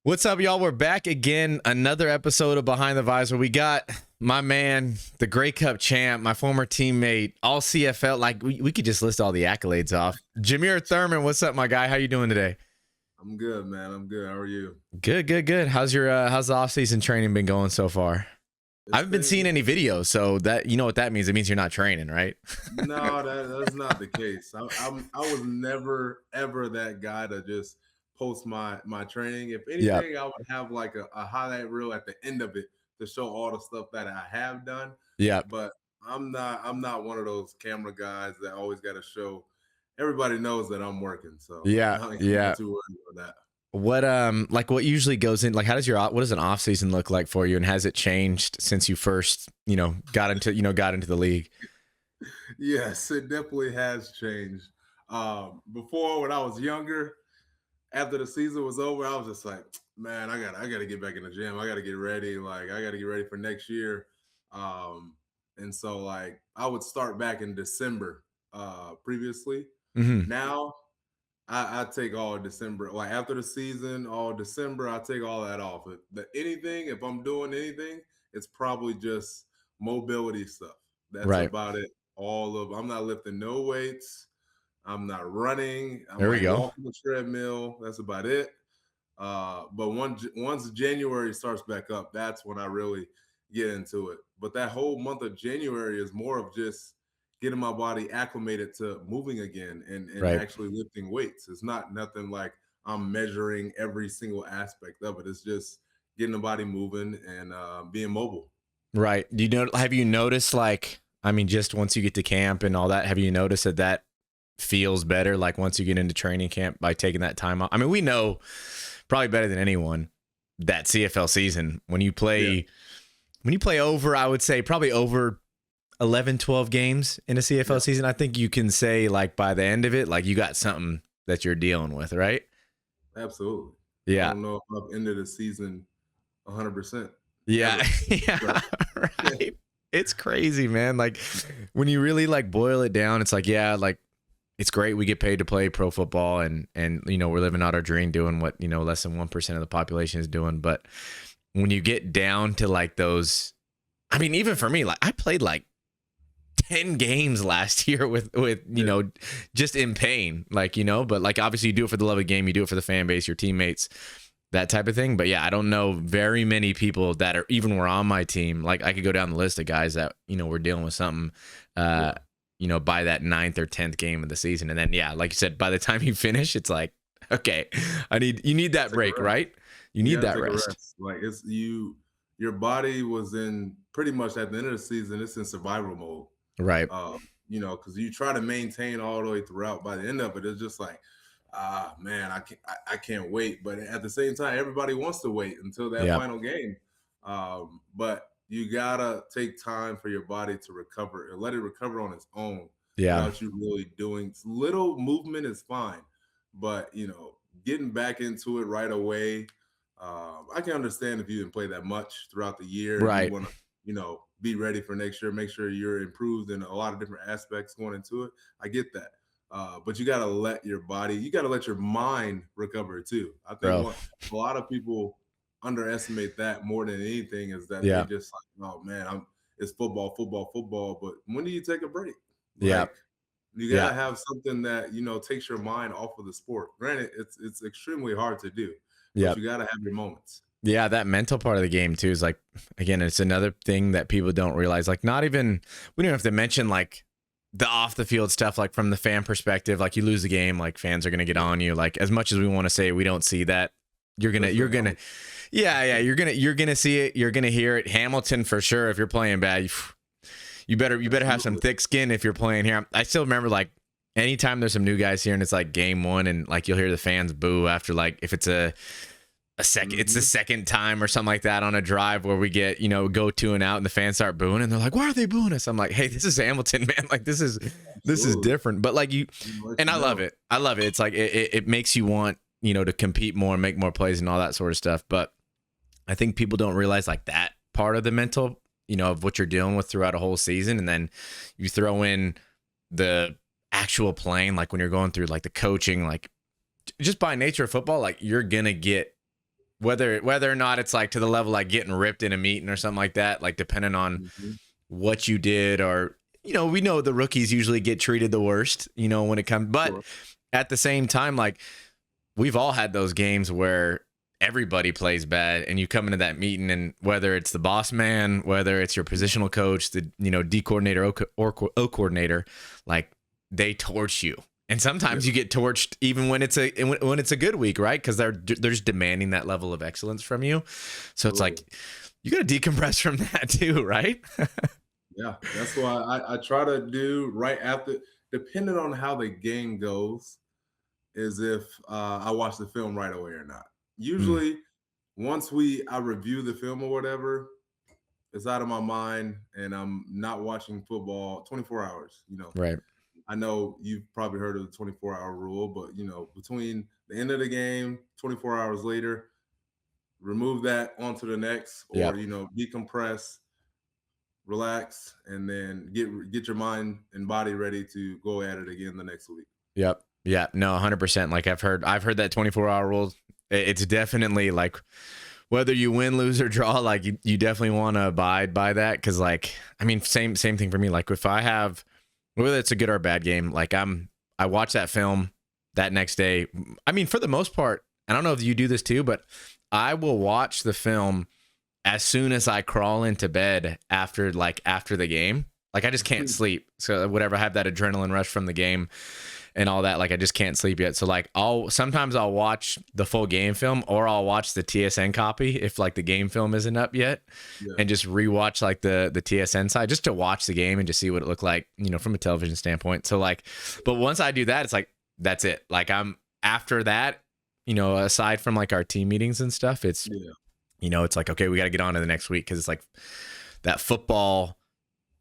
What's up, y'all? We're back again. Another episode of Behind the Visor. We got my man, the Grey Cup champ, my former teammate, All-CFL. Like, we could just list all the accolades off. Jameer Thurman, what's up, my guy? How you doing today? I'm good, man. I'm good. How are you? Good. How's the off-season training been going so far? I haven't been seeing any videos, so that you know what that means. It means you're not training, right? No, that's not the case. I was never ever that guy to just post my training. If Yeah. anything, I would have like a highlight reel at the end of it to show all the stuff that I have done. Yeah. But I'm not one of those camera guys that always got to show. Everybody knows that I'm working, so Yeah. I'm Yeah. not too worried about that. What usually goes in, like, what does an off season look like for you, and has it changed since you first, got into the league? Yes, it definitely has changed. Before, when I was younger, after the season was over, I was just like, man, I gotta get back in the gym. I gotta get ready. Like, I gotta get ready for next year. And so like I would start back in December previously. Mm-hmm. Now I take all December, like after the season, all December, I take all that off. If I'm doing anything, it's probably just mobility stuff. That's Right. about it. I'm not lifting no weights. I'm not running. I There we might go. walk on the treadmill. That's about it. But once January starts back up, that's when I really get into it. But that whole month of January is more of just getting my body acclimated to moving again and Right. actually lifting weights. It's not nothing like I'm measuring every single aspect of it. It's just getting the body moving and being mobile. Right. Have you noticed, like, I mean, just once you get to camp and all that, have you noticed that feels better, like, once you get into training camp by taking that time off? I mean, we know probably better than anyone that CFL season, when you play over, I would say probably over 11, 12 games in a CFL season, I think you can say, like, by the end of it, like, you got something that you're dealing with, right? Absolutely. Yeah. I don't know if I've ended the season 100%. Yeah. Yeah. Right. It's crazy, man. Like, when you really, like, boil it down, it's like, yeah, like, it's great we get paid to play pro football, and we're living out our dream doing what, less than 1% of the population is doing. But when you get down to, like, those, I mean, even for me, like, I played like 10 games last year with just in pain, like, but, like, obviously you do it for the love of the game, you do it for the fan base, your teammates, that type of thing. But yeah, I don't know very many people that were on my team. Like, I could go down the list of guys that, were dealing with something, by that 9th or 10th game of the season. And then, yeah, like you said, by the time you finish, it's like, okay, you need that break, right? You need that rest. Like, your body was in pretty much at the end of the season, it's in survival mode. Right. Because you try to maintain all the way throughout. By the end of it, it's just like, man, I can't wait. But at the same time, everybody wants to wait until that final game. But you gotta take time for your body to recover and let it recover on its own. Yeah. Without you really doing little movement is fine, but getting back into it right away. I can understand if you didn't play that much throughout the year. Right. You want to, be ready for next year. Make sure you're improved in a lot of different aspects going into it. I get that. But you got to let your mind recover too. I think a lot of people underestimate that more than anything is that they just like, oh man, it's football. But when do you take a break? Yeah. You gotta have something that takes your mind off of the sport. Granted, it's extremely hard to do. But you gotta have your moments. Yeah, that mental part of the game too is, like, again, it's another thing that people don't realize. Like, we don't have to mention, like, the off the field stuff, like, from the fan perspective. Like, you lose the game, like, fans are gonna get on you. Like, as much as we want to say we don't see that, you're gonna see it, you're gonna hear it. Hamilton, for sure. If you're playing bad, you better have some thick skin if you're playing here. I still remember, like, anytime there's some new guys here and it's like game one, and, like, you'll hear the fans boo after, like, if it's it's the second time or something like that on a drive where we get, go 2 and out, and the fans start booing, and they're like, why are they booing us? I'm like, hey, this is Hamilton, man. Like, this is different. But, like, and I love it. It's like, it makes you want, to compete more and make more plays and all that sort of stuff. But I think people don't realize, like, that part of the mental, of what you're dealing with throughout a whole season. And then you throw in the actual playing, like, when you're going through, like, the coaching, like, just by nature of football, like, you're going to get whether or not it's like to the level like getting ripped in a meeting or something like that, like depending on what you did, or we know the rookies usually get treated the worst, when it comes, but at the same time, like we've all had those games where everybody plays bad and you come into that meeting, and whether it's the boss man, whether it's your positional coach, the D coordinator or O coordinator, like they torch you. And sometimes you get torched even when it's a good week, right? Because they're just demanding that level of excellence from you. So it's like you got to decompress from that too, right? Yeah, that's why I try to do right after, depending on how the game goes, is if I watch the film right away or not. Usually, once I review the film or whatever, it's out of my mind, and I'm not watching football 24 hours. Right. I know you've probably heard of the 24-hour rule, but between the end of the game, 24 hours later, remove that onto the next, or decompress, relax, and then get your mind and body ready to go at it again the next week. Yep. Yeah. No, 100%. Like I've heard that 24-hour rule. It's definitely like whether you win, lose, or draw, like you definitely want to abide by that. Cause like, I mean, same thing for me. Like if I have, whether it's a good or a bad game, like I watch that film that next day. I mean, for the most part, I don't know if you do this too, but I will watch the film as soon as I crawl into bed after the game. Like I just can't sleep. So whatever, I have that adrenaline rush from the game and all that, like I just can't sleep yet. So like sometimes I'll watch the full game film, or I'll watch the TSN copy if like the game film isn't up yet, and just rewatch like the TSN side just to watch the game and just see what it looked like, from a television standpoint. So like, but once I do that, it's like, that's it. Like I'm after that, aside from like our team meetings and stuff, it's, it's like, okay, we got to get on to the next week. Cause it's like that football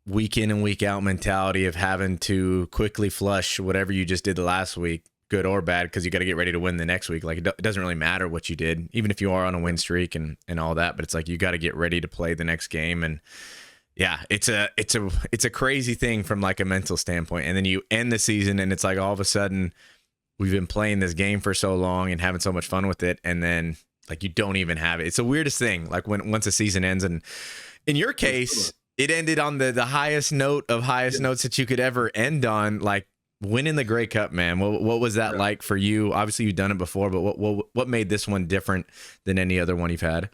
week in and week out mentality of having to quickly flush whatever you just did the last week, good or bad, because you got to get ready to win the next week. Like it doesn't really matter what you did, even if you are on a win streak and all that, but it's like you got to get ready to play the next game. And yeah, it's a crazy thing from like a mental standpoint. And then you end the season and it's like all of a sudden we've been playing this game for so long and having so much fun with it, and then like you don't even have it. It's the weirdest thing, like once a season ends. And in your case, it ended on the highest note of highest notes that you could ever end on, like winning the Grey Cup, man. What was that like for you? Obviously you've done it before, but what made this one different than any other one you've had?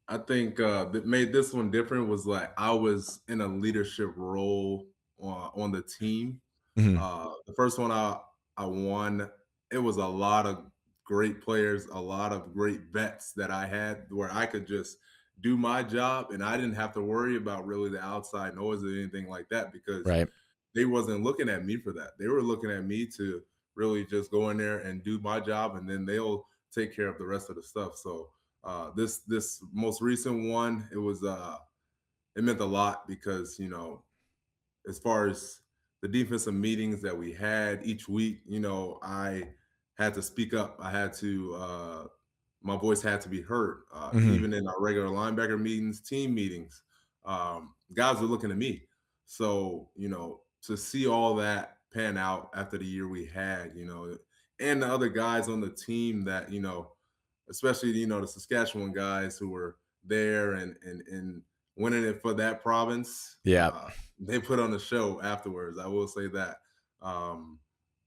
I think that made this one different was like I was in a leadership role on the team. The first one I won, it was a lot of great players, a lot of great vets that I had where I could just do my job, and I didn't have to worry about really the outside noise or anything like that, because they wasn't looking at me for that. They were looking at me to really just go in there and do my job, and then they'll take care of the rest of the stuff. So this most recent one, it meant a lot because as far as the defensive meetings that we had each week, I had to speak up. I had to my voice had to be heard. Even in our regular linebacker meetings, team meetings, guys were looking at me. So, to see all that pan out after the year we had, and the other guys on the team that, especially, the Saskatchewan guys who were there and winning it for that province. They put on a show afterwards. I will say that.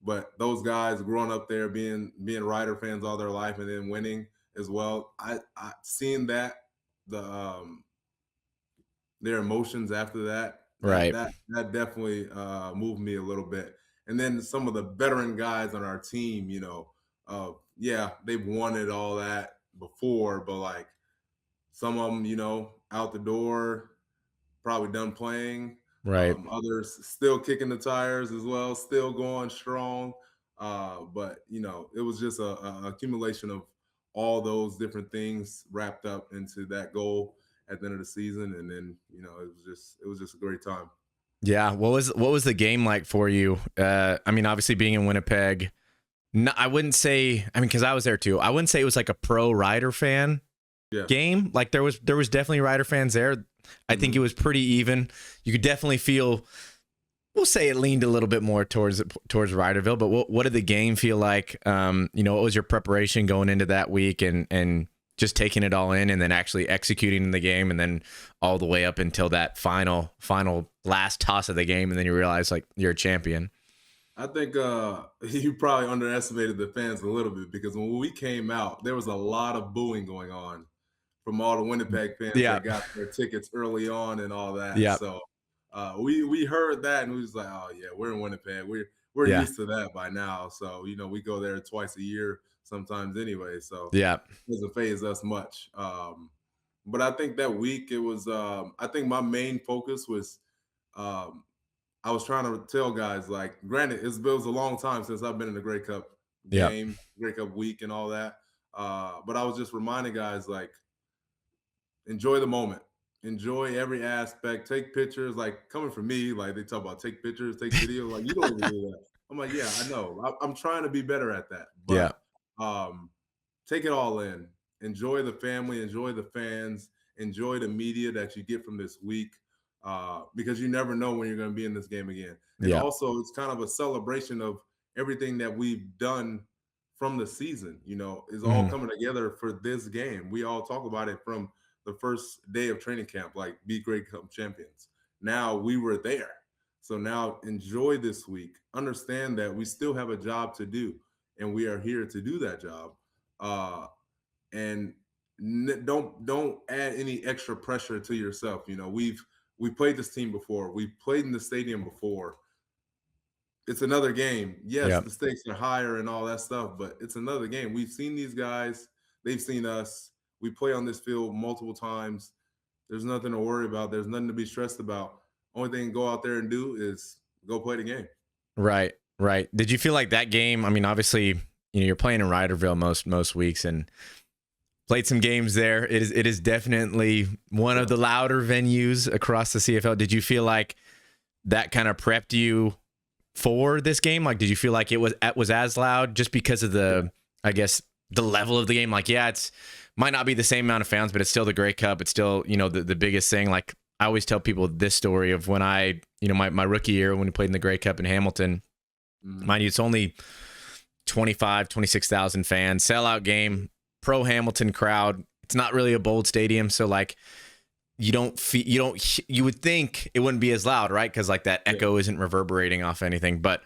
But those guys growing up there, being Rider fans all their life and then winning as well, I seen that their emotions after that, that definitely moved me a little bit. And then some of the veteran guys on our team, they've wanted all that before, but like some of them, out the door, probably done playing. Others still kicking the tires as well, still going strong. But it was just a accumulation of all those different things wrapped up into that goal at the end of the season, and then it was just a great time. Yeah, what was the game like for you? I mean, obviously being in Winnipeg, no, I wouldn't say. I mean, because I was there too. I wouldn't say it was like a pro Rider fan game. Like there was definitely Rider fans there. I think it was pretty even. You could definitely feel. We'll say it leaned a little bit more towards Riderville, but what did the game feel like? What was your preparation going into that week, and just taking it all in and then actually executing the game, and then all the way up until that final last toss of the game, and then you realize like you're a champion. I think you probably underestimated the fans a little bit, because when we came out, there was a lot of booing going on from all the Winnipeg fans that got their tickets early on and all that. Yeah. So we heard that, and we was like, oh yeah, we're in Winnipeg. We're used to that by now. So, you know, we go there twice a year sometimes anyway. So yeah, it doesn't faze us much. But I think that week it was, I think my main focus was, I was trying to tell guys, like, granted, it was a long time since I've been in the Grey Cup game, Grey Cup week and all that. But I was just reminding guys, like, enjoy the moment. Enjoy every aspect. Take pictures. Like, coming from me, like, they talk about take pictures, take video. Like, you don't even do that. I'm like, yeah, I know. I'm trying to be better at that. But take it all in. Enjoy the family. Enjoy the fans. Enjoy the media that you get from this week. Because you never know when you're going to be in this game again. And also, it's kind of a celebration of everything that we've done from the season, you know, is all coming together for this game. We all talk about it from the first day of training camp, like be Grey Cup champions. Now we were there. So now enjoy this week. Understand that we still have a job to do, and we are here to do that job. And don't add any extra pressure to yourself. You know, we played this team before. We played in the stadium before. It's another game. Yes, the stakes are higher and all that stuff, but it's another game. We've seen these guys. They've seen us. We play on this field multiple times. There's nothing to worry about. There's nothing to be stressed about. Only thing to go out there and do is go play the game. Right. Did you feel like that game? I mean, obviously, you know, you're playing in Riderville most weeks, and played some games there. It is definitely one of the louder venues across the CFL. Did you feel like that kind of prepped you for this game? Like, did you feel like it was as loud just because of the, I guess, the level of the game? Like, yeah, it's might not be the same amount of fans, but it's still the Grey Cup. It's still, you know, the biggest thing. Like, I always tell people this story of when I, you know, my rookie year when we played in the Grey Cup in Hamilton. Mind you, it's only 26,000 fans, sellout game, pro Hamilton crowd. It's not really a bold stadium, so like you would think it wouldn't be as loud, right? Because like that echo isn't reverberating off anything, but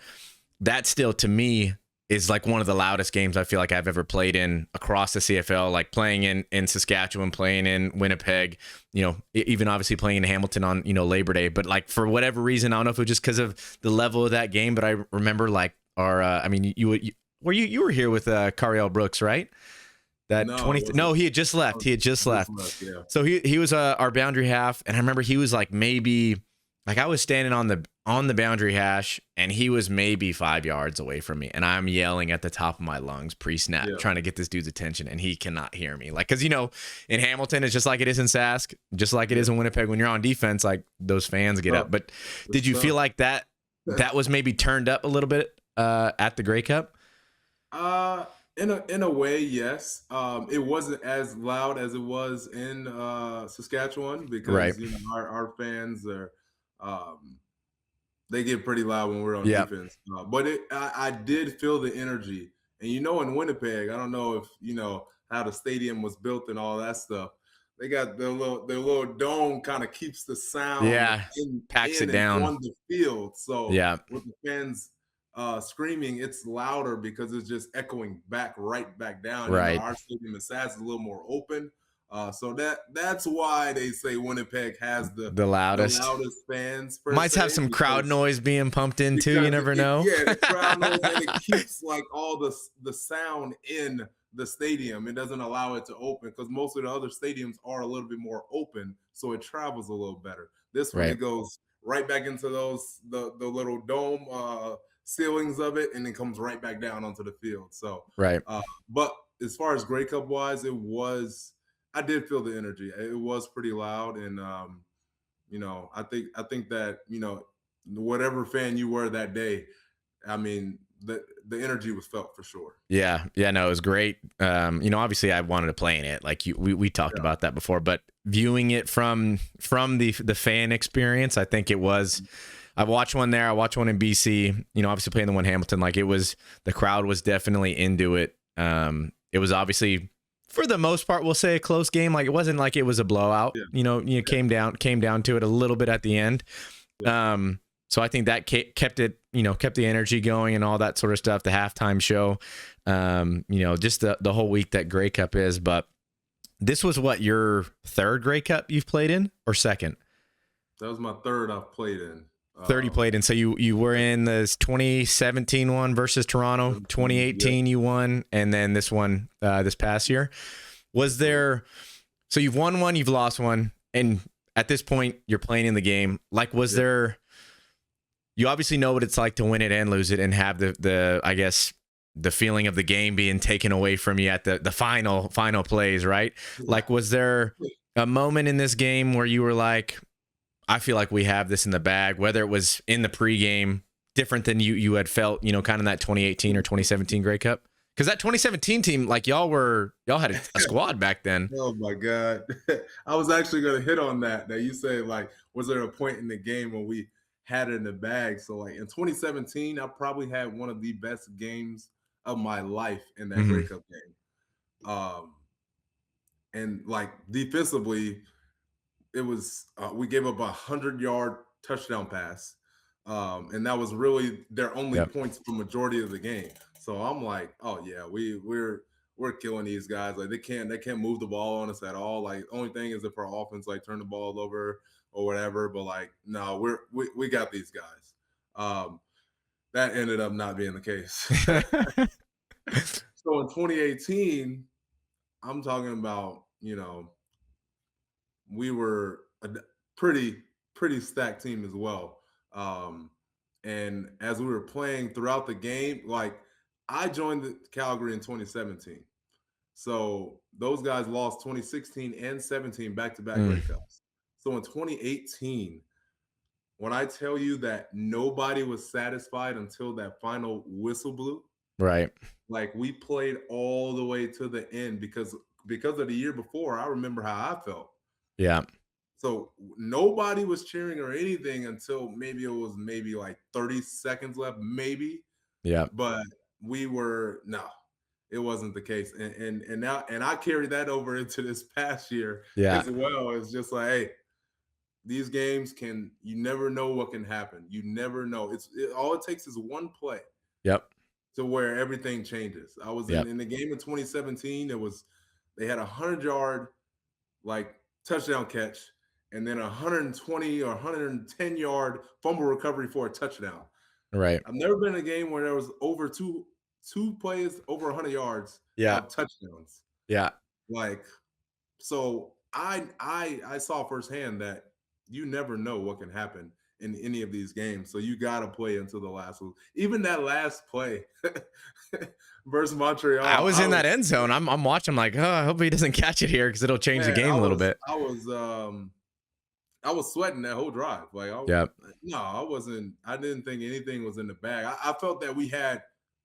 that still to me is like one of the loudest games I feel like I've ever played in across the CFL, like playing in Saskatchewan, playing in Winnipeg, you know, even obviously playing in Hamilton on, you know, Labor Day. But like for whatever reason, I don't know if it was just because of the level of that game, but I remember like our, I mean, you were here with Cariel Brooks, right? That he had just left. Yeah. So he was our boundary half, and I remember he was like maybe like I was standing on the boundary hash, and he was maybe 5 yards away from me, and I'm yelling at the top of my lungs pre-snap, trying to get this dude's attention, and he cannot hear me. Like, because you know, in Hamilton, it's just like it is in Sask, just like it is in Winnipeg. When you're on defense, like those fans get up. But did you feel like that was maybe turned up a little bit at the Grey Cup? In a way, yes. It wasn't as loud as it was in Saskatchewan, because you know, our fans are they get pretty loud when we're on defense. But I did feel the energy, and you know, in Winnipeg, I don't know if you know how the stadium was built and all that stuff. They got their little dome kind of keeps the sound packs it down on the field. So with the fans screaming, it's louder because it's just echoing right back down. Right. You know, our stadium in Sask is a little more open. So that's why they say Winnipeg has the loudest fans. Might have some crowd noise being pumped in too. You never know. The crowd noise, and it keeps like all the sound in the stadium. It doesn't allow it to open, because most of the other stadiums are a little bit more open, so it travels a little better. This one it goes right back into those the little dome ceilings of it, and then comes right back down onto the field. So but as far as Grey Cup wise, I did feel the energy. It was pretty loud, and you know, I think that, you know, whatever fan you were that day, I mean, the energy was felt for sure. Yeah, no, it was great. You know, obviously I wanted to play in it, like we talked about that before, but viewing it from the fan experience, I think it was. I watched one there. I watched one in BC. You know, obviously playing the one in Hamilton, like the crowd was definitely into it. It was obviously for the most part, we'll say a close game. Like it wasn't like it was a blowout. Yeah. Came down to it a little bit at the end. Yeah. So I think that kept it, kept the energy going and all that sort of stuff. The halftime show, just the whole week that Grey Cup is. But this was what, your third Grey Cup you've played in, or second? That was my third I've played in. Third you played in. So you were in this 2017 one versus Toronto, 2018 you won, and then this one this past year. Was there? So you've won one, you've lost one, and at this point you're playing in the game. Like, was there? You obviously know what it's like to win it and lose it, and have the I guess the feeling of the game being taken away from you at the final plays, right? Like, was there a moment in this game where you were like, I feel like we have this in the bag, whether it was in the pregame, different than you had felt, kind of that 2018 or 2017 Grey Cup? Because that 2017 team, like y'all had a squad back then. Oh my God. I was actually going to hit on that you said, like, was there a point in the game when we had it in the bag? So like in 2017, I probably had one of the best games of my life in that Grey Cup game. And like defensively, it was we gave up 100-yard touchdown pass, and that was really their only points for majority of the game. So I'm like, oh yeah, we're killing these guys. Like they can't move the ball on us at all. Like only thing is if our offense like turn the ball over or whatever. But like no, we got these guys. That ended up not being the case. So in 2018, I'm talking about we were a pretty stacked team as well. And as we were playing throughout the game, like I joined the Calgary in 2017. So those guys lost 2016 and 17 back-to-back Grey Cups. So in 2018, when I tell you that nobody was satisfied until that final whistle blew, right? Like we played all the way to the end because of the year before. I remember how I felt. Yeah. So nobody was cheering or anything until maybe like 30 seconds left, maybe. Yeah. But it wasn't the case. And now I carried that over into this past year as well. It's just like, hey, these games you never know what can happen. You never know. All it takes is one play. Yep. To where everything changes. I was in the game in 2017. They had 100-yard like touchdown catch, and then 120 or 110-yard fumble recovery for a touchdown. Right. I've never been in a game where there was over two plays over 100 yards of touchdowns. Yeah. Like, so I saw firsthand that you never know what can happen in any of these games. So you got to play until the last one. Even that last play versus Montreal. I was in that end zone. I'm watching. I'm like, oh, I hope he doesn't catch it here because it'll change the game a little bit. I was sweating that whole drive. Like, no, I wasn't. I didn't think anything was in the bag. I felt that we had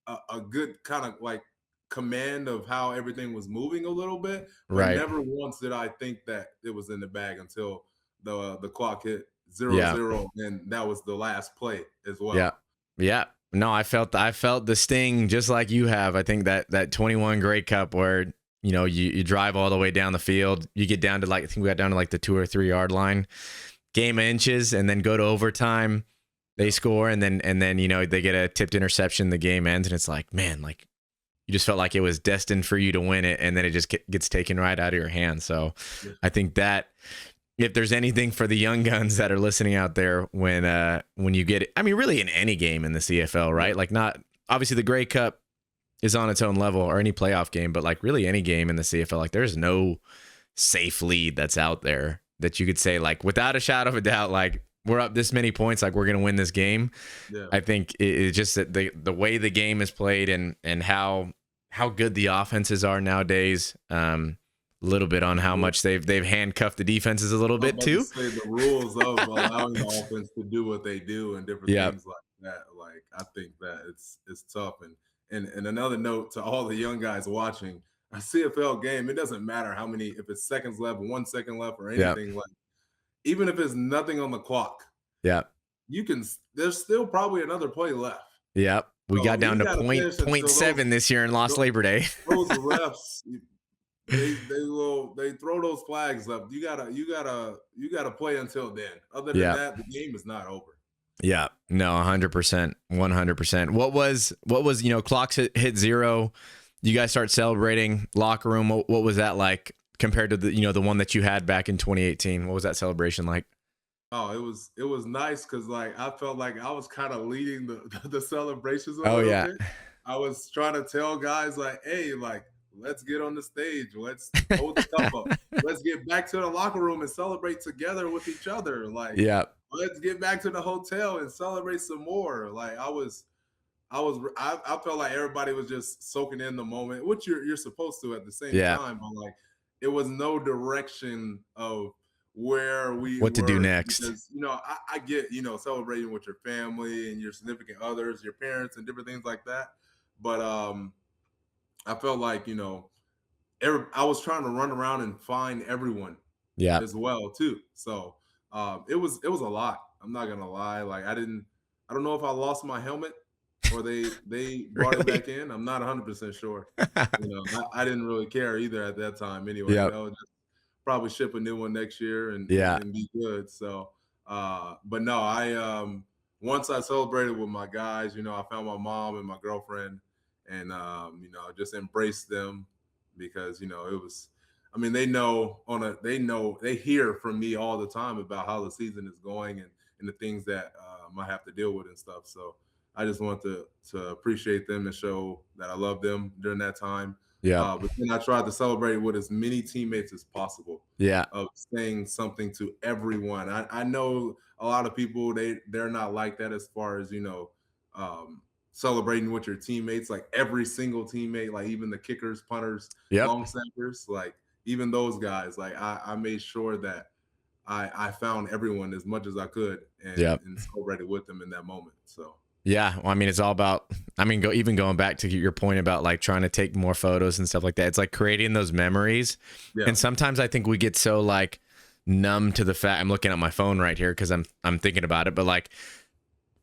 a good kind of like command of how everything was moving a little bit. But never once did I think that it was in the bag until the clock hit 0-0, and that was the last play as well. Yeah. No, I felt the sting just like you have. I think that 21 Grey Cup where you drive all the way down the field, you get down to I think we got down to like the 2 or 3 yard line, game of inches, and then go to overtime. They score, and then they get a tipped interception. The game ends, and it's like, man, like you just felt like it was destined for you to win it, and then it just gets taken right out of your hands. So I think that if there's anything for the young guns that are listening out there, when you get it, I mean, really in any game in the CFL, right? Like not obviously the Grey Cup is on its own level, or any playoff game, but like really any game in the CFL, like there's no safe lead that's out there that you could say like without a shadow of a doubt, like we're up this many points, like we're gonna win this game. I think it's just that the way the game is played and how good the offenses are nowadays. A little bit on how much they've handcuffed the defenses a little bit too. Say the rules of allowing the offense to do what they do and different things like that. Like I think that it's tough. And another note to all the young guys watching, a CFL game, it doesn't matter how many, if it's seconds left, 1 second left, or anything like. Even if it's nothing on the clock, there's still probably another play left. We got down to 0.7 this year and lost Labor Day. Those refs, they throw those flags up. You gotta play until then. Other than Yeah. that, the game is not over. Yeah. No, 100%. 100%. What was, clocks hit zero. You guys start celebrating, locker room. What was that like compared to the one that you had back in 2018? What was that celebration like? Oh, it was nice because like I felt like I was kind of leading the celebrations a Oh little yeah. bit. I was trying to tell guys like, hey, like let's get on the stage, let's hold the cup up, let's get back to the locker room and celebrate together with each other. Like Yeah. let's get back to the hotel and celebrate some more. Like I felt like everybody was just soaking in the moment, which you're supposed to at the same Yeah. time, but like it was no direction of where we What to do were next? because I get celebrating with your family and your significant others, your parents, and different things like that. But I felt like I was trying to run around and find everyone Yeah. as well too. So it was a lot. I'm not gonna lie. Like I don't know if I lost my helmet or they brought it Really? back in. I'm not 100% sure. I didn't really care either at that time anyway. Yeah. Just probably ship a new one next year Yeah. and be good. So but no, I once I celebrated with my guys, I found my mom and my girlfriend and just embraced them because it was I mean they hear from me all the time about how the season is going and the things that I have to deal with and stuff. So I just want to appreciate them and show that I love them during that time. Yeah. But then I tried to celebrate with as many teammates as possible Yeah. of saying something to everyone. I know a lot of people they're not like that as far as celebrating with your teammates, like every single teammate, like even the kickers, punters, Yep. long snappers, like even those guys. Like I made sure that I found everyone as much as I could Yep. and celebrated with them in that moment. So Yeah, well, I mean, it's all about. I mean, even going back to your point about like trying to take more photos and stuff like that. It's like creating those memories. yeah, And sometimes I think we get so like numb to the fact. I'm looking at my phone right here because I'm thinking about it. But like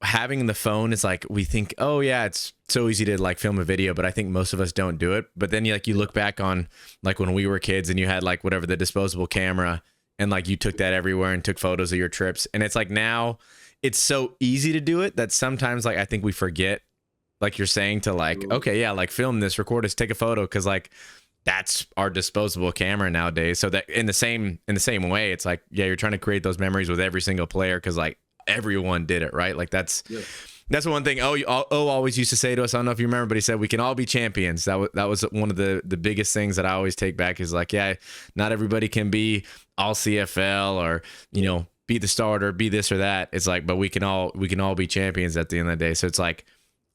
having the phone is like we think, oh yeah, it's so easy to like film a video. But I think most of us don't do it. But then you look back on like when we were kids and you had like whatever the disposable camera and like you took that everywhere and took photos of your trips. And it's like now it's so easy to do it that sometimes like I think we forget, like you're saying, to like, okay, yeah, like film this, record this, take a photo, because like that's our disposable camera nowadays. So that in the same way, it's like, yeah, you're trying to create those memories with every single player because like everyone did it, right? Like that's one thing. Always used to say to us, I don't know if you remember, but he said we can all be champions. That was one of the biggest things that I always take back is like, yeah, not everybody can be all-CFL or be the starter, be this or that. It's like, but we can all be champions at the end of the day. So it's like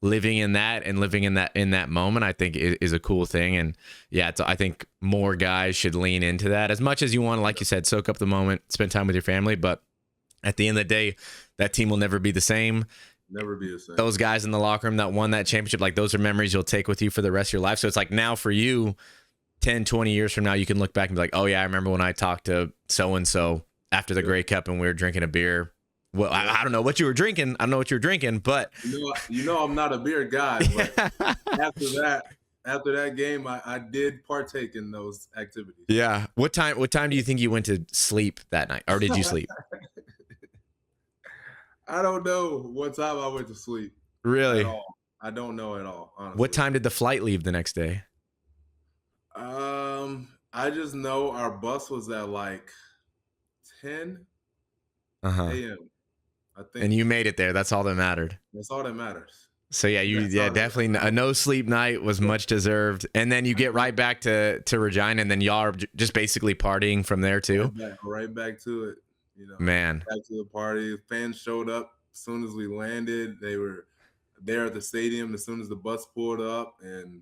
living in that and living in that moment, I think is a cool thing. And yeah, I think more guys should lean into that as much as you want to, like you said, soak up the moment, spend time with your family. But at the end of the day, that team will never be the same. Never be the same. Those guys in the locker room that won that championship, like those are memories you'll take with you for the rest of your life. So it's like now for you, 10, 20 years from now, you can look back and be like, oh yeah, I remember when I talked to so-and-so after the Grey Cup and we were drinking a beer. Well, I don't know what you were drinking. I don't know what you were drinking, but I'm not a beer guy. But after that game, I did partake in those activities. Yeah. What time do you think you went to sleep that night, or did you sleep? I don't know what time I went to sleep. Really? At all. I don't know at all. Honestly. What time did the flight leave the next day? I just know our bus was at like 10 a.m. I think. And you made it there. That's all that mattered. That's all that matters. So yeah, definitely a no sleep night was much deserved. And then you get right back to Regina, and then y'all are just basically partying from there too. Right back to it. Man, back to the party. Fans showed up as soon as we landed. They were there at the stadium as soon as the bus pulled up, and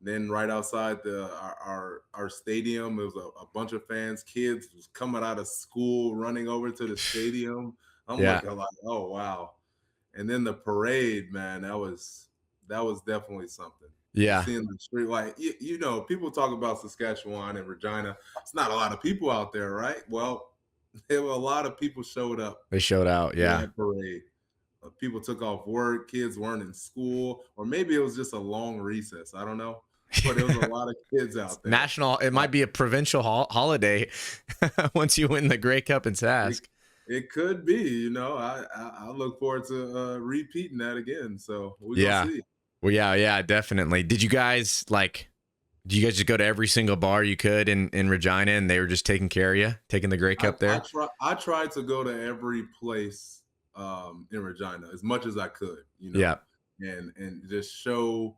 then right outside our stadium, it was a bunch of fans, kids was coming out of school, running over to the stadium. I'm like, oh wow. And then the parade, man, that was definitely something. Yeah. Seeing the street, like people talk about Saskatchewan and Regina. It's not a lot of people out there, right? Well, there were a lot of people showed up. They showed out, yeah. Parade. People took off work. Kids weren't in school, or maybe it was just a long recess. I don't know. but there was a lot of kids out there. National, it might be a provincial holiday once you win the Grey Cup in Sask. It could be, I look forward to repeating that again. So we're gonna Yeah. see. Well, yeah, definitely. Did you guys just go to every single bar you could in Regina, and they were just taking care of you, taking the Grey Cup there? I tried to go to every place in Regina as much as I could, Yeah. and just show,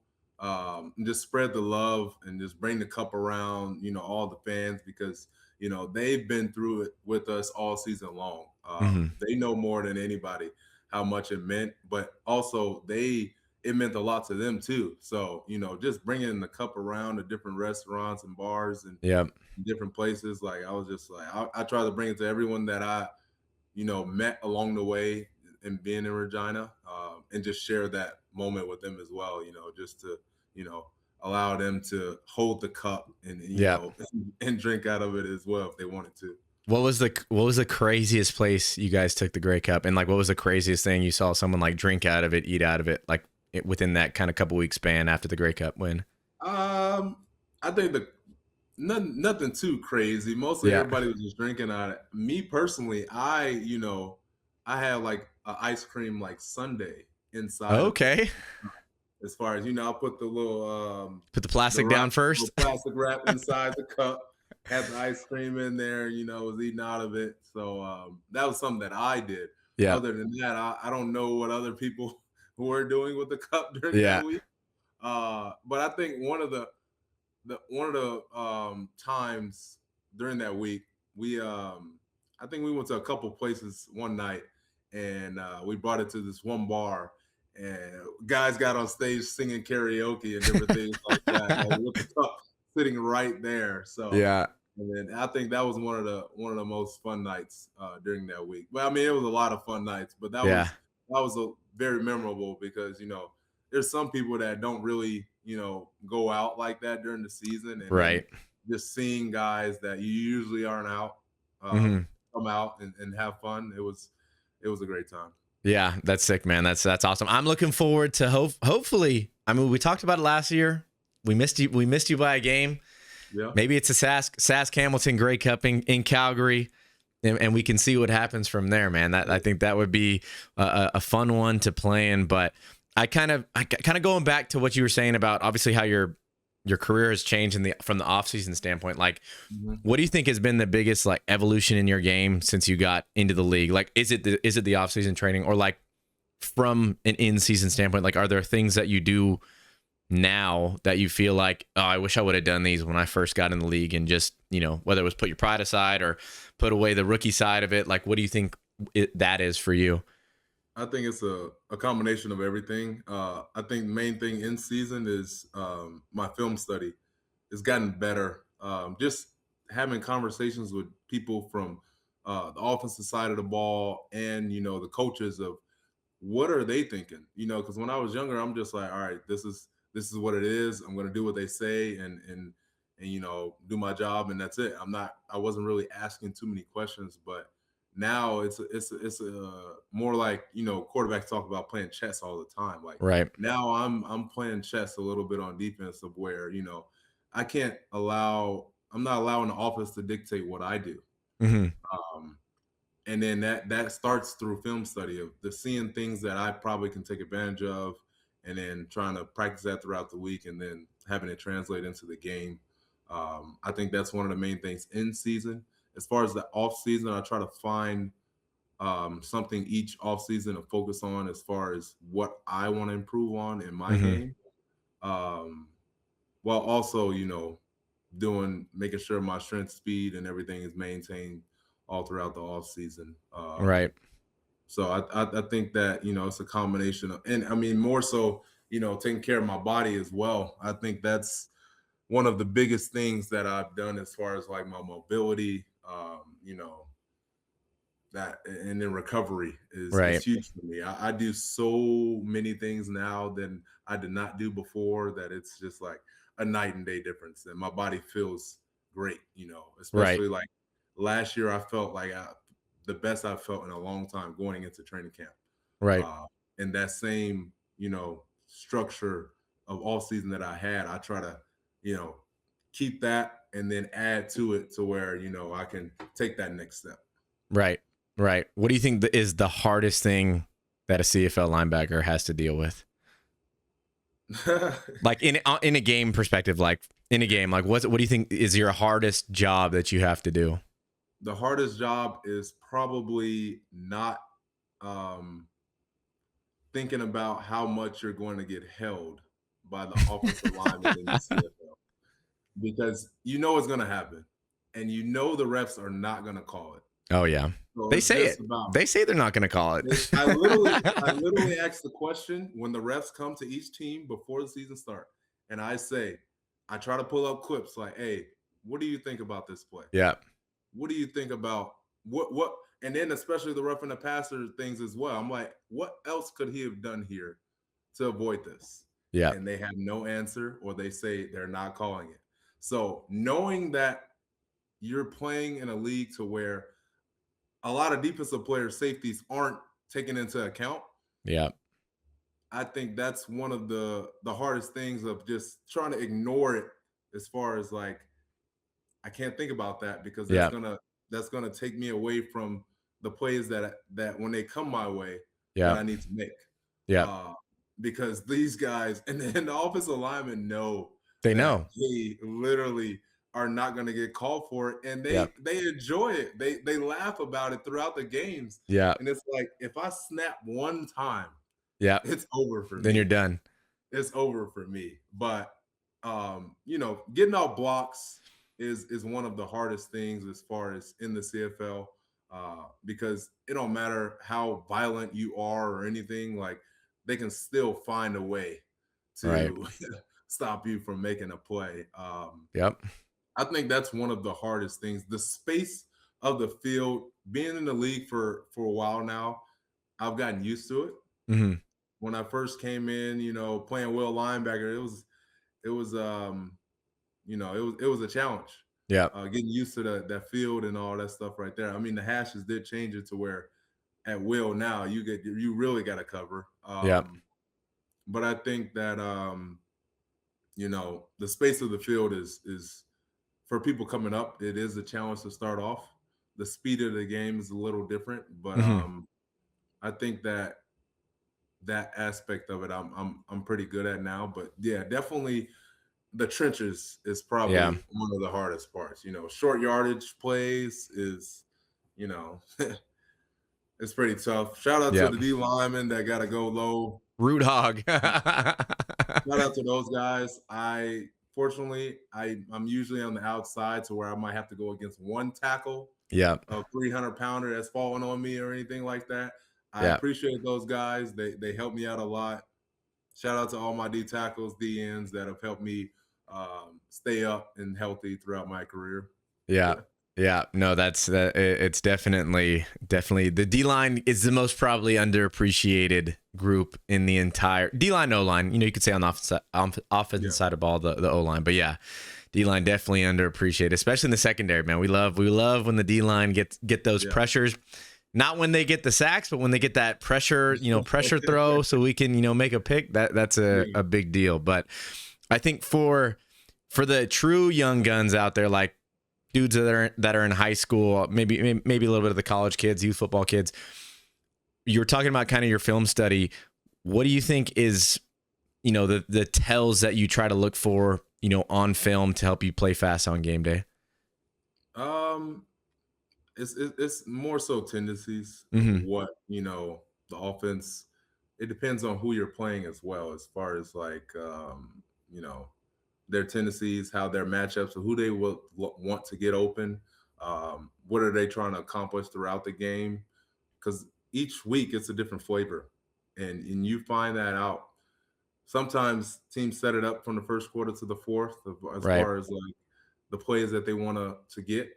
just spread the love and just bring the cup around, all the fans, because they've been through it with us all season long. They know more than anybody how much it meant, but also it meant a lot to them too. So just bringing the cup around to different restaurants and bars and Yeah. different places, like I was just like I try to bring it to everyone that I met along the way and being in Regina, and just share that moment with them as well, just to allow them to hold the cup and and drink out of it as well if they wanted to. What was the craziest place you guys took the Grey Cup, and like what was the craziest thing you saw someone like drink out of it, eat out of it, like within that kind of couple weeks span after the Grey Cup win? I think nothing too crazy. Mostly everybody was just drinking out of it. Me personally, I had like an ice cream like sundae inside. Okay. As far as I'll put the little put the plastic down first. Plastic wrap inside the cup. Had the ice cream in there, was eating out of it. So that was something that I did. Yeah. Other than that, I don't know what other people were doing with the cup during that week. But I think one of the times during that week, I think we went to a couple places one night, and we brought it to this one bar, and guys got on stage singing karaoke and different things like that, with the cup sitting right there. So yeah. And then I think that was one of the most fun nights during that week. Well, I mean, it was a lot of fun nights, but that was a very memorable, because there's some people that don't really go out like that during the season, and right, just seeing guys that you usually aren't out come out and have fun. It was a great time. Yeah, that's sick, man. That's awesome. I'm looking forward to hopefully. I mean, we talked about it last year. We missed you by a game. Yeah. Maybe it's a Sask Hamilton Grey Cup in Calgary, and we can see what happens from there, man. I think that would be a fun one to play in. But I kind of going back to what you were saying about obviously how your career has changed from the offseason standpoint. Like, what do you think has been the biggest like evolution in your game since you got into the league? Like, is it the offseason training, or like from an in-season standpoint? Like, are there things that you do now that you feel like, oh, I wish I would have done these when I first got in the league, and just, whether it was put your pride aside or put away the rookie side of it? Like, what do you think that is for you? I think it's a combination of everything. I think the main thing in season is my film study. It's gotten better. Just having conversations with people from the offensive side of the ball, and the coaches, of what are they thinking? Because when I was younger, I'm just like, all right, this is what it is. I'm going to do what they say, and do my job, and that's it. I wasn't really asking too many questions, but now it's more like, quarterbacks talk about playing chess all the time. Like, right now I'm playing chess a little bit on defense, of where I'm not allowing the offense to dictate what I do. And then that starts through film study, of the seeing things that I probably can take advantage of, and then trying to practice that throughout the week, and then having it translate into the game. I think that's one of the main things in season. As far as the off season, I try to find something each off season to focus on, as far as what I want to improve on in my game, while also making sure my strength, speed, and everything is maintained all throughout the off season. Right. So I think that it's a combination of, and I mean, more so taking care of my body as well. I think that's one of the biggest things that I've done, as far as like my mobility, that, and then recovery is huge for me. I do so many things now than I did not do before, that it's just like a night and day difference, and my body feels great, especially like last year, I felt like the best I've felt in a long time going into training camp. Right. And that same, structure of all season that I had, I try to you know, keep that and then add to it to where, I can take that next step. Right. Right. What do you think is the hardest thing that a CFL linebacker has to deal with? Like in a game perspective, like in a game, like what do you think is your hardest job that you have to do? The hardest job is probably not um, thinking about how much you're going to get held by the offensive lineman in the CFL, because you know it's going to happen, and you know the refs are not going to call it. Oh yeah. So They it's say just it. about. They say they're not going to call it. I literally ask the question when the refs come to each team before the season start, and I try to pull up clips like, "Hey, what do you think about this play? Yeah. What do you think about what?" And then especially the rough and the passer things as well. I'm like, what else could he have done here to avoid this? Yeah. And they have no answer, or they say they're not calling it. So knowing that you're playing in a league to where a lot of defensive players' safeties aren't taken into account, Yeah. I think that's one of the hardest things of just trying to ignore it, as far as like, I can't think about that because that's Yeah. gonna take me away from the plays that when they come my way that Yeah. I need to make. Yeah. Uh, because these guys and then the offensive linemen know They that know. they literally are not going to get called for it, and Yeah. they enjoy it. They laugh about it throughout the games, Yeah. and it's like, if I snap one time, Yeah. it's over for Then you're me. done. It's over for me. But getting out blocks is one of the hardest things as far as in the CFL, because it don't matter how violent you are or anything, like they can still find a way Right. to stop you from making a play. Yep. I think that's one of the hardest things. The space of the field, being in the league for a while now, I've gotten used to it. Mm-hmm. When I first came in, playing will linebacker, it was a challenge. Yeah. Getting used to that field and all that stuff right there. I mean, the hashes did change it to where at will now you really got to cover. Yeah. But I think that the space of the field is for people coming up. It is a challenge to start off. The speed of the game is a little different, but Mm-hmm. I think that aspect of it I'm pretty good at now. But yeah, definitely the trenches is Yeah. probably one of the hardest parts. Short yardage plays is, you know, it's pretty tough. Shout out to Yeah. the D linemen that got to go low. Root hog. Shout out to those guys. I'm usually on the outside to where I might have to go against one tackle, Yeah. a 300-pounder that's falling on me or anything like that. I Yeah. appreciate those guys. They help me out a lot. Shout out to all my D tackles, D ends that have helped me stay up and healthy throughout my career. Yeah. Yeah. No, it's definitely the D line is the most probably underappreciated group in the entire D line, O line. You could say on the offensive side of ball, the O line, but yeah, D line definitely underappreciated, especially in the secondary, man. We love when the D line get those pressures. Not when they get the sacks, but when they get that pressure throw, so we can, make a pick. That's a big deal. But I think for the true young guns out there, like dudes that are in high school, maybe a little bit of the college kids, youth football kids, you were talking about kind of your film study. What do you think is, the tells that you try to look for, on film to help you play fast on game day? It's more so tendencies of Mm-hmm. what the offense. It depends on who you're playing as well, as far as like you know their tendencies, how their matchups, who they will want to get open. What are they trying to accomplish throughout the game? Because each week it's a different flavor, and you find that out. Sometimes teams set it up from the first quarter to the fourth, as Right. far as like the plays that they want to get.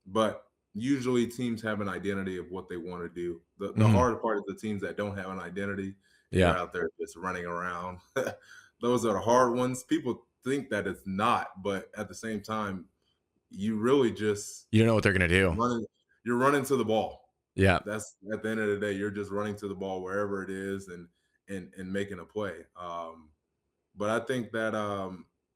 But usually teams have an identity of what they want to do. The Mm-hmm. hard part is the teams that don't have an identity and Yeah. they're out there just running around. Those are the hard ones. People think that it's not, but at the same time, you really just You don't know what they're gonna do. you're running to the ball. Yeah. That's at the end of the day, you're just running to the ball wherever it is and making a play. But I think that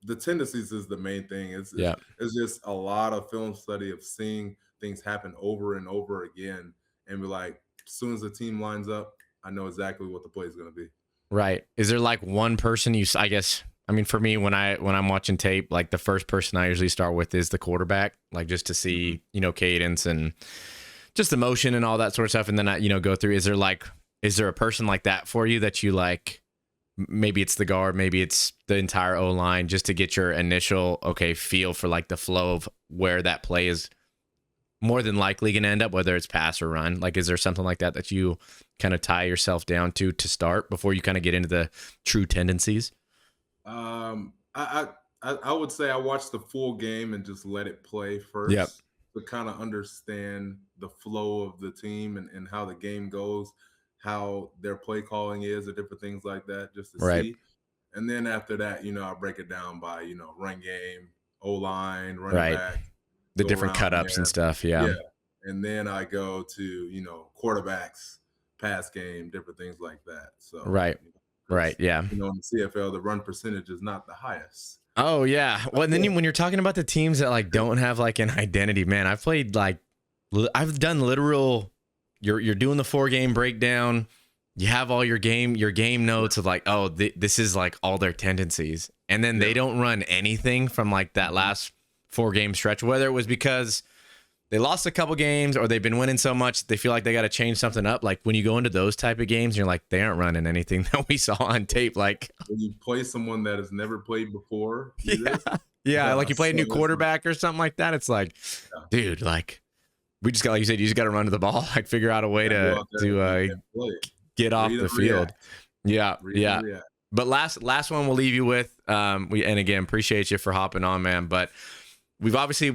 the tendencies is the main thing. Yeah. It's just a lot of film study of seeing things happen over and over again, and be like, as soon as the team lines up, I know exactly what the play is going to be. Right. Is there like one person I guess, I mean, for me, when I'm watching tape, like the first person I usually start with is the quarterback, like just to see, cadence and just the motion and all that sort of stuff. And then go through, is there a person like that for you that you like? Maybe it's the guard, maybe it's the entire O line, just to get your initial, feel for like the flow of where that play is more than likely going to end up, whether it's pass or run. Like, is there something like that that you kind of tie yourself down to start before you kind of get into the true tendencies? I I would say I watch the full game and just let it play Yep. first to kind of understand the flow of the team and how the game goes, how their play calling is, or different things like that, just to Right. see. And then after that, I break it down by, run game, O line, running Right. back, The go different around cut ups and there. stuff. Yeah. Yeah. And then I go to, quarterbacks, pass game, different things like that. So, Right. Right. because, Yeah. in the CFL, the run percentage is not the highest. Oh yeah. Well, and then when you're talking about the teams that like don't have like an identity, man, I've played like I've done literal. You're doing the 4-game breakdown. You have all your game notes of like, oh, this is like all their tendencies, and then they don't run anything from like that last 4-game stretch, whether it was because they lost a couple games or they've been winning so much they feel like they got to change something up. Like when you go into those type of games, you're like, they aren't running anything that we saw on tape. Like when you play someone that has never played before, yeah, like you play a new so it's like, quarterback or something like that. It's like, yeah, dude, like we just got, like you said, you just got to run to the ball, like figure out a way gotta go to out there and play it. get off Read the and field. react. Yeah, Read and react. But last one we'll leave you with. And again, appreciate you for hopping on, man. But we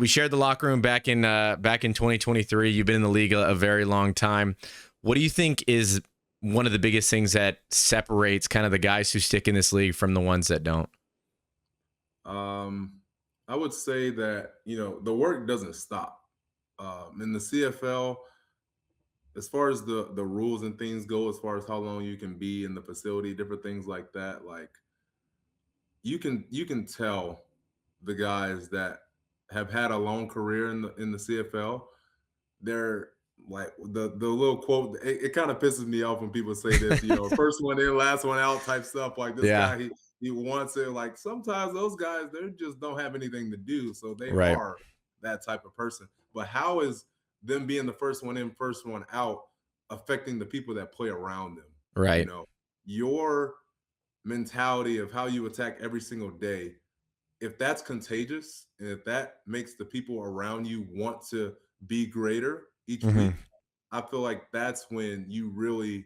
shared the locker room back in 2023. You've been in the league a very long time. What do you think is one of the biggest things that separates kind of the guys who stick in this league from the ones that don't? I would say that the work doesn't stop. In the CFL, as far as the rules and things go, as far as how long you can be in the facility, different things like that, like you can tell the guys that have had a long career in the CFL. They're like the little quote. It kind of pisses me off when people say this. First one in, last one out type stuff. Like this Yeah. guy, he wants it. Like sometimes those guys, they just don't have anything to do, so they Right. are that type of person. But how is them being the first one in, first one out affecting the people that play around them? Right. Your mentality of how you attack every single day, if that's contagious and if that makes the people around you want to be greater each week, I feel like that's when you really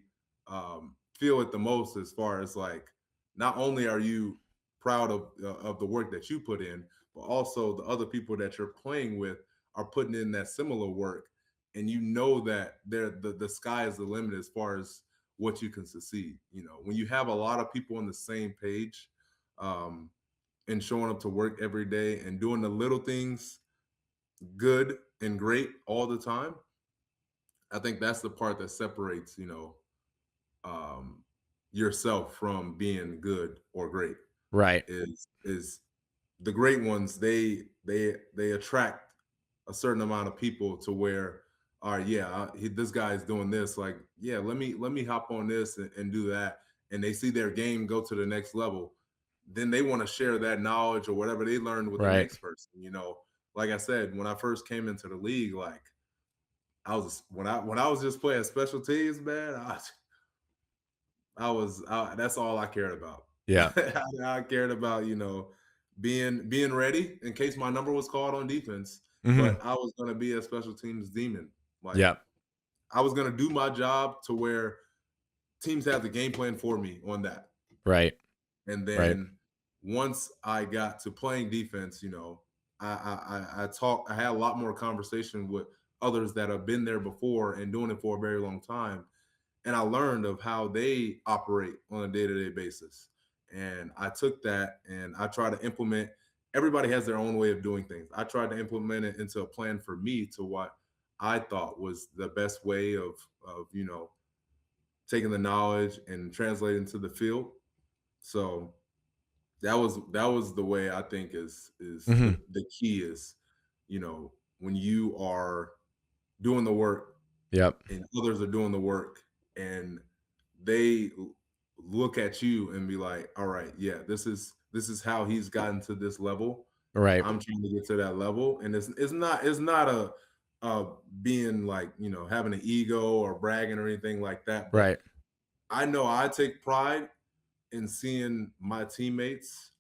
feel it the most, as far as like, not only are you proud of the work that you put in, but also the other people that you're playing with are putting in that similar work, and that the sky is the limit as far as what you can succeed. When you have a lot of people on the same page, and showing up to work every day and doing the little things good and great all the time, I think that's the part that separates, um, yourself from being good or great. Right. Is the great ones, they attract a certain amount of people to where, all right, yeah, this guy is doing this, like, yeah, let me hop on this and do that, and they see their game go to the next level. Then they want to share that knowledge or whatever they learned with the Right. next person. Like I said, when I first came into the league, like when I was just playing special teams, man, that's all I cared about. Yeah. I cared about, being ready in case my number was called on defense, Mhm. but I was going to be a special teams demon. Like, Yeah. I was going to do my job to where teams have the game plan for me on that. Right. And Right. then once I got to playing defense, I had a lot more conversation with others that have been there before and doing it for a very long time. And I learned of how they operate on a day-to-day basis. And I took that and I try to implement. Everybody has their own way of doing things. I tried to implement it into a plan for me to what I thought was the best way of taking the knowledge and translating to the field. So That was the way I think is Hmm. the key is, when you are doing the work Yep. and others are doing the work and they look at you and be like, all right, yeah, this is how he's gotten to this level. Right. I'm trying to get to that level. And it's not being like, having an ego or bragging or anything like that. But Right. I know I take pride in seeing my teammates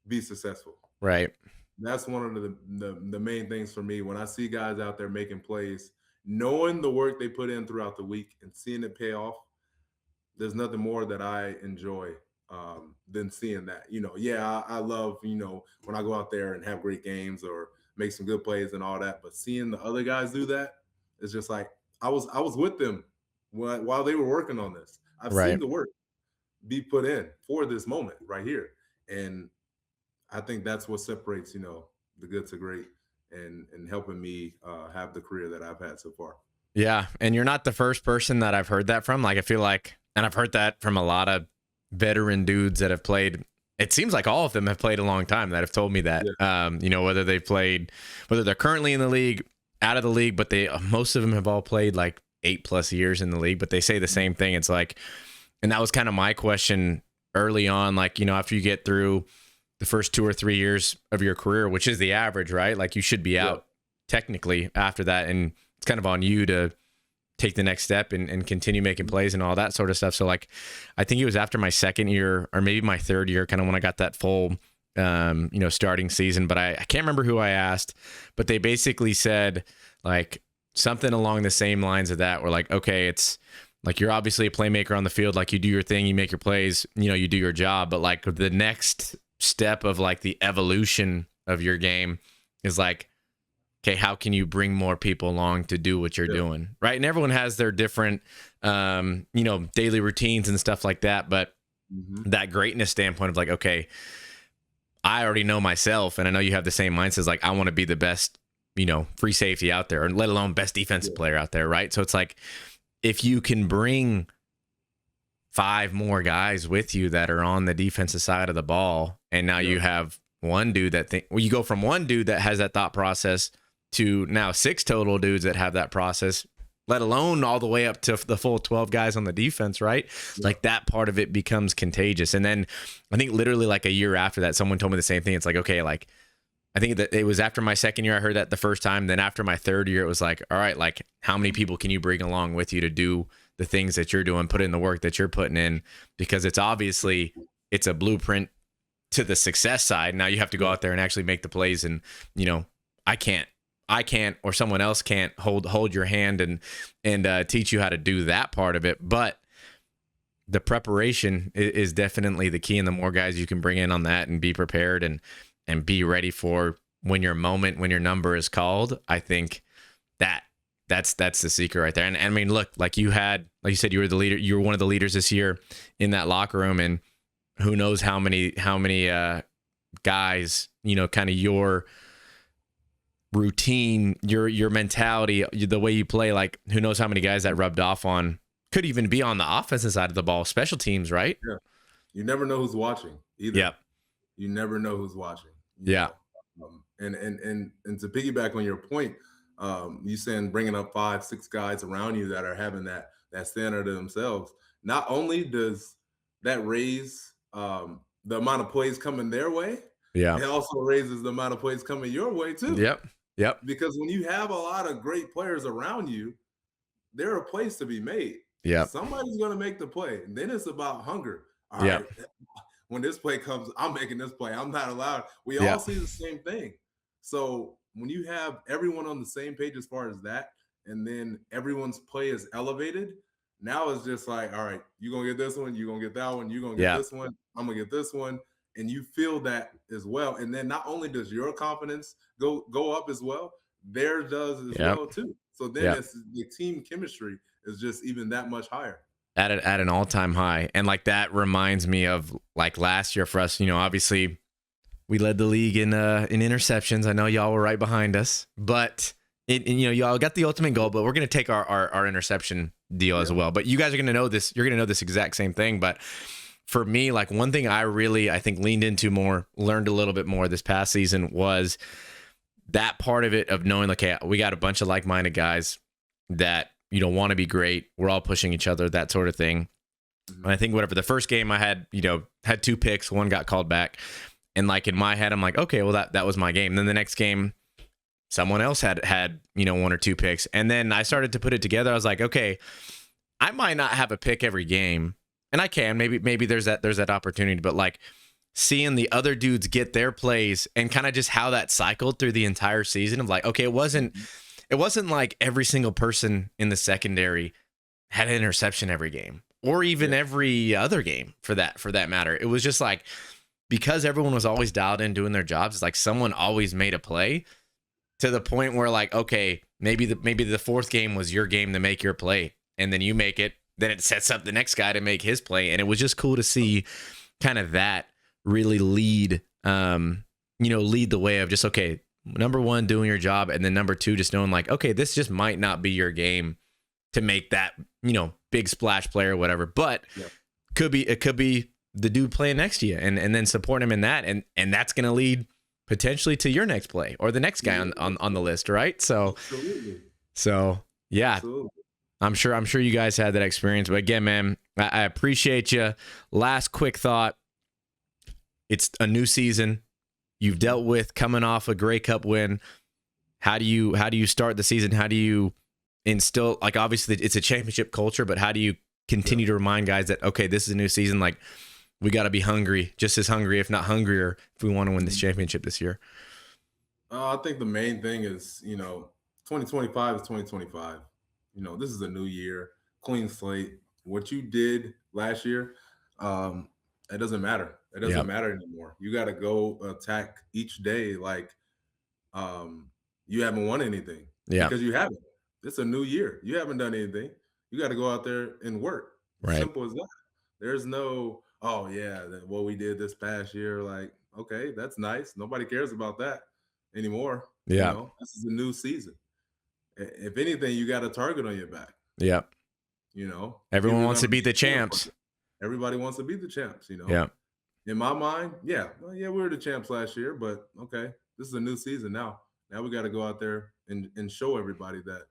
be successful. Right. That's one of the main things for me when I see guys out there making plays, knowing the work they put in throughout the week and seeing it pay off. There's nothing more that I enjoy than seeing that. Yeah, I love when I go out there and have great games or make some good plays and all that. But seeing the other guys do that, it's just like I was with them while they were working on this. I've seen Right. the work be put in for this moment right here, and I think that's what separates the good to great, and helping me have the career that I've had so far. Yeah. And you're not the first person that I've heard that from. Like, I feel like, and I've heard that from a lot of veteran dudes that have played. It seems like all of them have played a long time that have told me that, Yeah. whether they're currently in the league, out of the league, but most of them have all played like 8+ years in the league, but they say the same thing. It's like, and that was kind of my question early on. Like, after you get through the first 2 or 3 years of your career, which is the average, right? Like, you should be Yeah. out technically after that. And it's kind of on you to take the next step and continue making plays and all that sort of stuff. So like, I think it was after my second year or maybe my third year, kind of when I got that full, starting season, but I can't remember who I asked, but they basically said like something along the same lines of that. We're like, okay, it's like, you're obviously a playmaker on the field. Like, you do your thing, you make your plays, you do your job, but like the next step of like the evolution of your game is like, okay, how can you bring more people along to do what you're doing, right? And everyone has their different, daily routines and stuff like that. But Mhm. that greatness standpoint of like, okay, I already know myself, and I know you have the same mindset. Like, I want to be the best, free safety out there, or let alone best defensive player out there, right? So it's like, if you can bring 5 more guys with you that are on the defensive side of the ball, and now you have one dude you go from one dude that has that thought process to now 6 total dudes that have that process, let alone all the way up to the full 12 guys on the defense, right? Yeah. Like, that part of it becomes contagious. And then I think literally like a year after that, someone told me the same thing. It's like, okay, like, I think that it was after my second year I heard that the first time. Then after my third year, it was like, all right, like, how many people can you bring along with you to do the things that you're doing, put in the work that you're putting in? Because it's a blueprint to the success side. Now you have to go out there and actually make the plays. And, I can't, or someone else can't hold your hand and teach you how to do that part of it. But the preparation is definitely the key. And the more guys you can bring in on that and be prepared and be ready for when your number is called, I think that's the secret right there. And I mean, look, like you said, you were the leader, you were one of the leaders this year in that locker room, and who knows how many guys, kind of your routine, your mentality, the way you play, like, who knows how many guys that rubbed off on, could even be on the offensive side of the ball, special teams, right? Yeah. You never know who's watching either. Yep. You never know who's watching. Yeah. And to piggyback on your point, you saying bringing up 5-6 guys around you that are having that standard of themselves. Not only does that raise the amount of plays coming their way, Yeah. it also raises the amount of plays coming your way too. Yep. Because when you have a lot of great players around you, there are plays to be made. Yep. Somebody's going to make the play. And then it's about hunger. All Yep. right, when this play comes, I'm making this play. I'm not allowed. We all see the same thing. So when you have everyone on the same page as far as that, and then everyone's play is elevated, now it's just like, all right, you're going to get this one, you're going to get that one, you're going to get this one, I'm going to get this one. And you feel that as well. And then not only does your confidence go up as well, theirs does as well too. So then it's the team chemistry is just even that much higher. At an all-time high. And like, that reminds me of like last year for us. Obviously we led the league in interceptions. I know y'all were right behind us, but y'all got the ultimate goal, but we're going to take our interception deal as well. But you guys are going to know this. You're going to know this exact same thing. But for me, like one thing I think leaned into more, learned a little bit more this past season was that part of it of knowing, like, hey, we got a bunch of like-minded guys that, want to be great. We're all pushing each other, that sort of thing. And I think whatever the first game I had, had 2 picks, 1 got called back. And like in my head, I'm like, okay, well that was my game. And then the next game, someone else had 1 or 2 picks. And then I started to put it together. I was like, okay, I might not have a pick every game. And I can, maybe there's that opportunity, but like seeing the other dudes get their plays and kind of just how that cycled through the entire season of like, okay, it wasn't like every single person in the secondary had an interception every game or even every other game for that matter. It was just like, because everyone was always dialed in doing their jobs, it's like someone always made a play to the point where like, okay, maybe the 4th game was your game to make your play and then you make it. Then it sets up the next guy to make his play. And it was just cool to see kind of that really lead the way of just, okay, number 1, doing your job. And then number 2, just knowing like, okay, this just might not be your game to make that, big splash play or whatever, but it could be the dude playing next to you and then support him in that. And that's going to lead potentially to your next play or the next guy on the list. Right. So, yeah. Absolutely. I'm sure you guys had that experience, but again, man, I appreciate you. Last quick thought. It's a new season. You've dealt with coming off a Grey Cup win. How do you start the season? How do you instill, like, obviously it's a championship culture, but how do you continue to remind guys that, okay, this is a new season. Like, we got to be hungry, just as hungry, if not hungrier, if we want to win this championship this year. I think the main thing is, 2025 is 2025. This is a new year, clean slate. What you did last year, it doesn't matter. It doesn't matter anymore. You got to go attack each day like you haven't won anything. Yeah. Because you haven't. It's a new year. You haven't done anything. You got to go out there and work. Right. Simple as that. There's no, what we did this past year, like, okay, that's nice. Nobody cares about that anymore. Yeah. This is a new season. If anything, you got a target on your back. Yeah. Everyone wants to beat the champs. Everybody wants to beat the champs, Yeah. In my mind, we were the champs last year, but okay, this is a new season now. Now we got to go out there and show everybody that,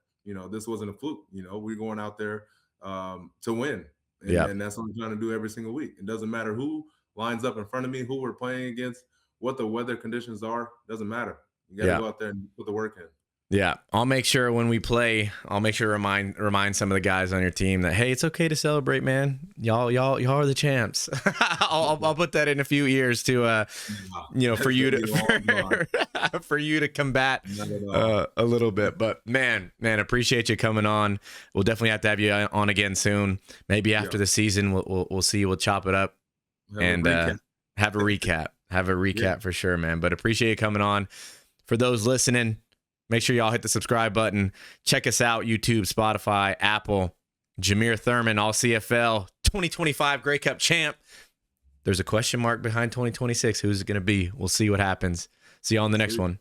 this wasn't a fluke. We're going out there to win. And that's what I'm trying to do every single week. It doesn't matter who lines up in front of me, who we're playing against, what the weather conditions are. Doesn't matter. You got to go out there and put the work in. Yeah, I'll make sure when we play, to remind some of the guys on your team that, hey, it's okay to celebrate, man. Y'all are the champs. I'll put that in a few years to for you to combat a little bit. But man, appreciate you coming on. We'll definitely have to have you on again soon. Maybe after the season, we'll see. We'll chop it up and have a recap. Have a recap for sure, man. But appreciate you coming on. For those listening, make sure y'all hit the subscribe button. Check us out, YouTube, Spotify, Apple. Jameer Thurman, All-CFL, 2025 Grey Cup champ. There's a question mark behind 2026. Who's it going to be? We'll see what happens. See y'all on the next one.